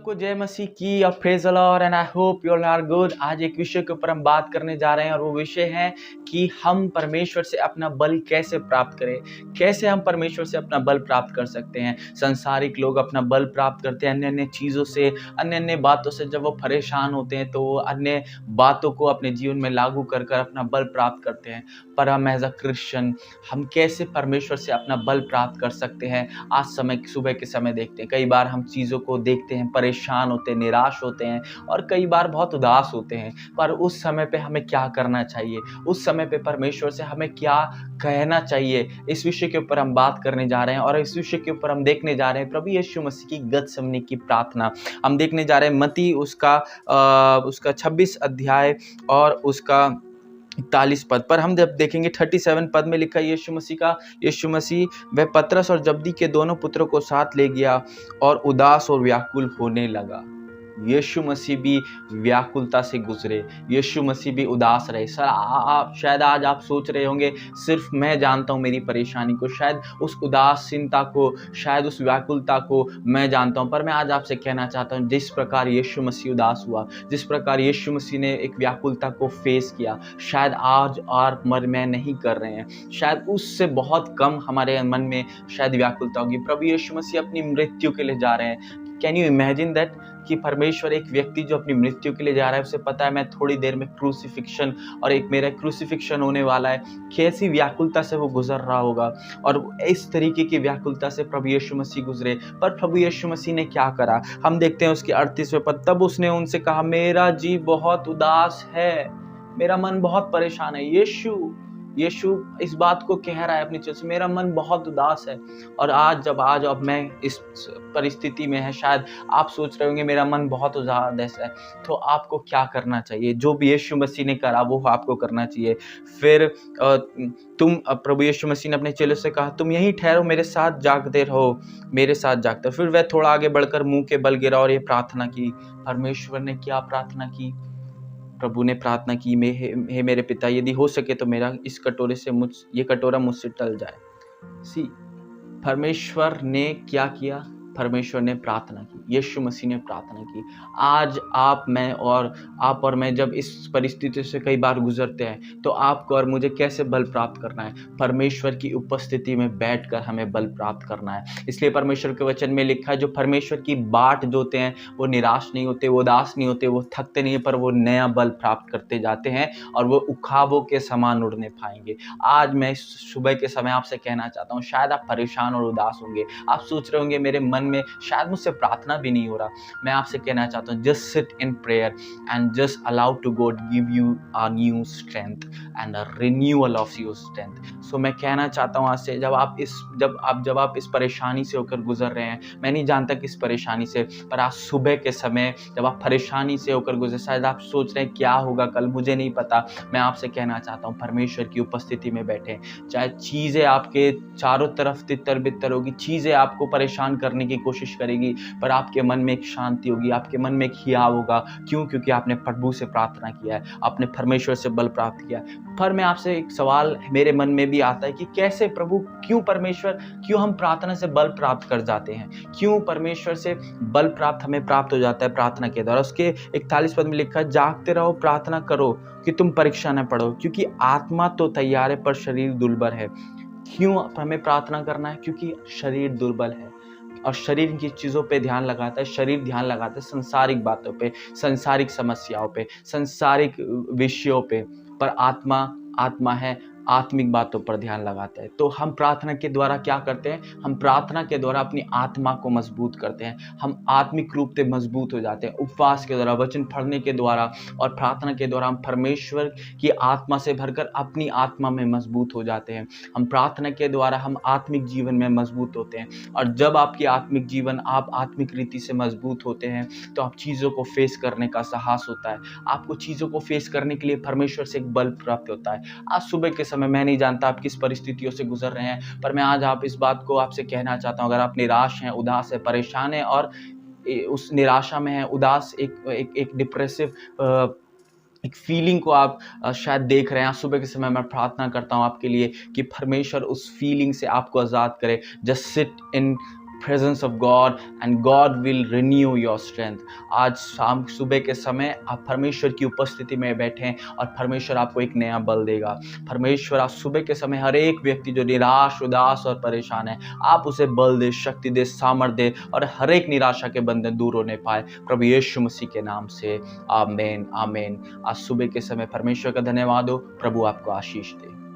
सबको जय मसीह की और praise the lord and I hope you all are good. आज एक विषय के ऊपर हम बात करने जा रहे हैं और वो विषय है कि हम परमेश्वर से अपना बल कैसे प्राप्त करें, कैसे हम परमेश्वर से अपना बल प्राप्त कर सकते हैं। संसारिक लोग अपना बल प्राप्त करते हैं अन्य अन्य चीज़ों से, अन्य अन्य बातों से। जब वो परेशान होते हैं तो वो अन्य बातों को अपने जीवन में लागू कर कर अपना बल प्राप्त करते हैं। पर हम एज अ क्रिश्चियन हम कैसे परमेश्वर से अपना बल प्राप्त कर सकते हैं, आज सुबह के समय देखते हैं। कई बार हम चीज़ों को देखते हैं, परेशान होते हैं, निराश होते हैं और कई बार बहुत उदास होते हैं। पर उस समय पे हमें क्या करना चाहिए, उस समय पे परमेश्वर से हमें क्या कहना चाहिए, इस विषय के ऊपर हम बात करने जा रहे हैं। और इस विषय के ऊपर हम देखने जा रहे हैं प्रभु यीशु मसीह की गतसमनी की प्रार्थना। हम देखने जा रहे हैं मत्ती उसका 26 अध्याय और उसका 41 पद पर। हम जब देखेंगे 37 पद में लिखा है यीशु मसीह वह पतरस और जब्दी के दोनों पुत्रों को साथ ले गया और उदास और व्याकुल होने लगा। यीशु मसीह भी व्याकुलता से गुजरे, यीशु मसीह भी उदास रहे। शायद आज आप सोच रहे होंगे सिर्फ मैं जानता हूँ मेरी परेशानी को, शायद उस उदासीनता को, शायद उस व्याकुलता को मैं जानता हूँ। पर मैं आज आपसे कहना चाहता हूँ, जिस प्रकार यीशु मसीह उदास हुआ, जिस प्रकार यीशु मसीह ने एक व्याकुलता को फेस किया, शायद आज और मैं नहीं कर रहे हैं। शायद उससे बहुत कम हमारे मन में शायद व्याकुलता होगी। प्रभु यीशु मसीह अपनी मृत्यु के लिए जा रहे हैं। कैन यू इमेजिन दैट कि परमेश्वर एक व्यक्ति जो अपनी मृत्यु के लिए जा रहा है, उसे पता है मैं थोड़ी देर में क्रूसिफिक्शन और एक मेरा क्रूसिफिक्शन होने वाला है। कैसी व्याकुलता से वो गुजर रहा होगा। और इस तरीके की व्याकुलता से प्रभु यीशु मसीह गुजरे। पर प्रभु यीशु मसीह ने क्या करा, हम देखते हैं उसके 38वें पद। तब उसने उनसे कहा, मेरा जी बहुत उदास है, मेरा मन बहुत परेशान है। यीशु इस बात को कह रहा है अपनी चीज़ से, मेरा मन बहुत उदास है। और आज अब मैं इस परिस्थिति में है, शायद आप सोच रहे होंगे मेरा मन बहुत उदास है। तो आपको क्या करना चाहिए? जो भी यीशु मसीह ने करा वो आपको करना चाहिए। फिर प्रभु यीशु मसीह ने अपने चेलों से कहा, तुम यहीं ठहरो, मेरे साथ जागते रहो, मेरे साथ जागते। फिर वह थोड़ा आगे बढ़कर मुंह के बल गिरा और ये प्रार्थना की। परमेश्वर ने क्या प्रार्थना की? प्रभु ने प्रार्थना की, हे मेरे पिता, यदि हो सके तो मेरा इस कटोरे से ये कटोरा मुझसे टल जाए। परमेश्वर ने क्या किया? परमेश्वर ने प्रार्थना की, यीशु मसीह ने प्रार्थना की। आज आप और मैं जब इस परिस्थिति से कई बार गुजरते हैं तो आपको और मुझे कैसे बल प्राप्त करना है? परमेश्वर की उपस्थिति में बैठकर हमें बल प्राप्त करना है। इसलिए परमेश्वर के वचन में लिखा है, जो परमेश्वर की बाट जोते हैं वो निराश नहीं होते, वो उदास नहीं होते, वो थकते नहीं, पर वो नया बल प्राप्त करते जाते हैं और वो उखाबों के समान उड़ने पाएंगे। आज मैं सुबह के समय आपसे कहना चाहता हूँ, शायद आप परेशान और उदास होंगे, आप सोच रहे होंगे मेरे मन में शायद मुझसे प्रार्थना भी नहीं हो रहा। मैं आपसे कहना चाहता हूँ, just sit in prayer and just allow to God give you a new strength and a renewal of your strength. So मैं कहना चाहता हूँ आज से, जब आप इस परेशानी से होकर गुजर रहे हैं, मैं नहीं जानता किस परेशानी से, पर आज सुबह के समय जब आप परेशानी से होकर गुजरे, शायद आप सोच रहे हैं क्या होगा कल, मुझे नहीं पता। मैं आपसे कहना चाहता हूँ, परमेश्वर की उपस्थिति में बैठे। चाहे चीज़ें आपके चारों तरफ तितर बितर होगी, चीज़ें आपको परेशान करने की कोशिश करेगी, पर आपके मन में एक शांति होगी, आपके मन में एक हियाव होगा। क्यों? क्योंकि आपने प्रभु से प्रार्थना किया है, आपने परमेश्वर से बल प्राप्त किया है। पर मैं आपसे एक सवाल मेरे मन में भी आता है कि कैसे प्रभु, क्यों हम प्रार्थना से बल प्राप्त कर जाते हैं? क्यों परमेश्वर से बल हमें प्राप्त हो जाता है प्रार्थना के द्वारा? उसके 41 पद में लिखा है, जागते रहो, प्रार्थना करो कि तुम परीक्षा न पड़ो, क्योंकि आत्मा तो तैयार है पर शरीर दुर्बल है। क्यों हमें प्रार्थना करना है? क्योंकि शरीर दुर्बल है और शरीर की चीज़ों पे ध्यान लगाता है, शरीर ध्यान लगाता है संसारिक बातों पे, संसारिक समस्याओं पे, संसारिक विषयों पे, पर आत्मा है, आत्मिक बातों पर ध्यान लगाता है। तो हम प्रार्थना के द्वारा क्या करते हैं? हम प्रार्थना के द्वारा अपनी आत्मा को मजबूत करते हैं, हम आत्मिक रूप से मजबूत हो जाते हैं। उपवास के द्वारा, वचन पढ़ने के द्वारा और प्रार्थना के द्वारा हम परमेश्वर की आत्मा से भरकर अपनी आत्मा में मजबूत हो जाते हैं। हम प्रार्थना के द्वारा हम आत्मिक जीवन में मजबूत होते हैं। और जब आपकी आत्मिक जीवन, आप आत्मिक रीति से मजबूत होते हैं तो आप चीज़ों को फेस करने का साहस होता है। आपको चीज़ों को फेस करने के लिए परमेश्वर से एक बल प्राप्त होता है। आज सुबह के मैं नहीं जानता आप किस परिस्थितियों से गुजर रहे हैं, पर मैं आज इस बात को आपसे कहना चाहता हूं, अगर आप निराश हैं, उदास हैं, परेशान हैं और उस निराशा में हैं, उदास एक डिप्रेसिव एक फीलिंग को आप शायद देख रहे हैं, सुबह के समय मैं प्रार्थना करता हूं आपके लिए कि परमेश्वर उस फीलिंग से आपको आज़ाद करे। Just sit in presence of God and God will renew your strength. आज शाम सुबह के समय आप परमेश्वर की उपस्थिति में बैठें और परमेश्वर आपको एक नया बल देगा। परमेश्वर आज सुबह के समय हर एक व्यक्ति जो निराश, उदास और परेशान है, आप उसे बल दे, शक्ति दे, सामर्थ दे और हर एक निराशा के बंधन दूर होने पाए प्रभु यीशु मसीह के नाम से। आमीन आमीन। आज सुबह के समय परमेश्वर का धन्यवाद हो। प्रभु आपको आशीष दे।